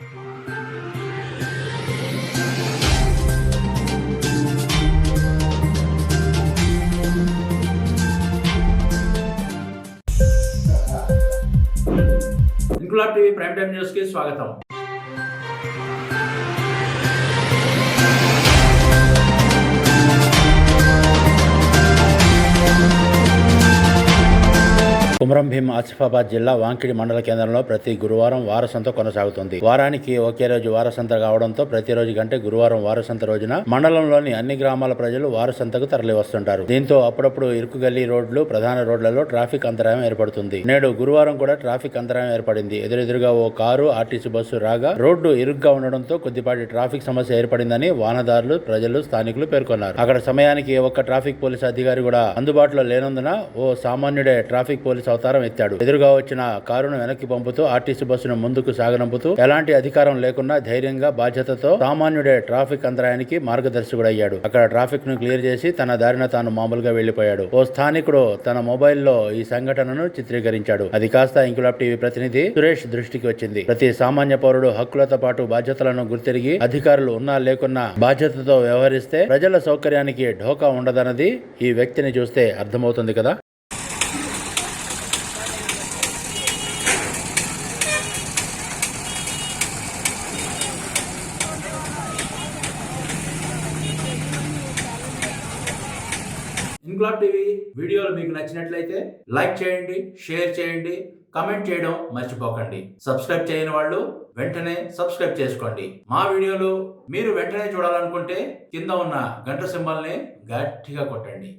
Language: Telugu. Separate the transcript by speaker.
Speaker 1: Inquilab TV prime time news కి స్వాగతం. కుమరం భీం ఆసిఫాబాద్ జిల్లా వాంకిడి మండల కేంద్రంలో ప్రతి గురువారం వారసంత కొనసాగుతుంది. వారానికి ఒకే రోజు వారసంత కావడంతో ప్రతిరోజు కంటే గురువారం వారసంత రోజున మండలంలోని అన్ని గ్రామాల ప్రజలు వారసంతకు తరలి వస్తుంటారు. దీంతో అప్పుడప్పుడు ఇరుకు గల్లీ రోడ్లు, ప్రధాన రోడ్లలో ట్రాఫిక్ అంతరాయం ఏర్పడుతుంది. నేడు గురువారం కూడా ట్రాఫిక్ అంతరాయం ఏర్పడింది. ఎదురెదురుగా ఓ కారు, ఆర్టీసీ బస్సు రాగా రోడ్డు ఇరుగ్గా ఉండడంతో కొద్దిపాటి ట్రాఫిక్ సమస్య ఏర్పడిందని వాహనదారులు, ప్రజలు, స్థానికులు పేర్కొన్నారు. అక్కడ సమయానికి ఒక్క ట్రాఫిక్ పోలీసు అధికారి కూడా అందుబాటులో లేనందున ఓ సామాన్యుడే ట్రాఫిక్ పోలీసు అవతారం ఎత్తాడు. ఎదురుగా వచ్చిన కారును వెనక్కి పంపుతూ ఆర్టీసీ బస్సును ముందుకు సాగనంపుతూ ఎలాంటి అధికారం లేకుండా ధైర్యంగా, బాధ్యతతో సామాన్యుడే ట్రాఫిక్ అంతరాయానికి మార్గదర్శకుడయ్యాడు. అక్కడ ట్రాఫిక్ ను క్లియర్ చేసి తన దారిన తాను మామూలుగా వెళ్లిపోయాడు. ఓ స్థానికుడు తన మొబైల్లో ఈ సంఘటనను చిత్రీకరించాడు. అది కాస్త ఇంక్లాబ్ టీవీ ప్రతినిధి సురేష్ దృష్టికి వచ్చింది. ప్రతి సామాన్య పౌరుడు హక్కులతో పాటు బాధ్యతలను గుర్తిరిగి అధికారులు ఉన్నా లేకున్నా బాధ్యతతో వ్యవహరిస్తే ప్రజల సౌకర్యానికి ఢోకా ఉండదన్నది ఈ వ్యక్తిని చూస్తే అర్థమవుతుంది కదా. ఇంక్లాబ్ టీవీ వీడియోలు మీకు నచ్చినట్లయితే లైక్ చేయండి, షేర్ చేయండి, కామెంట్ చేయడం మర్చిపోకండి. సబ్స్క్రైబ్ చేయని వాళ్ళు వెంటనే సబ్స్క్రైబ్ చేసుకోండి. మా వీడియోలు మీరు వెంటనే చూడాలనుకుంటే కింద ఉన్న గంట సింబల్ని గట్టిగా కొట్టండి.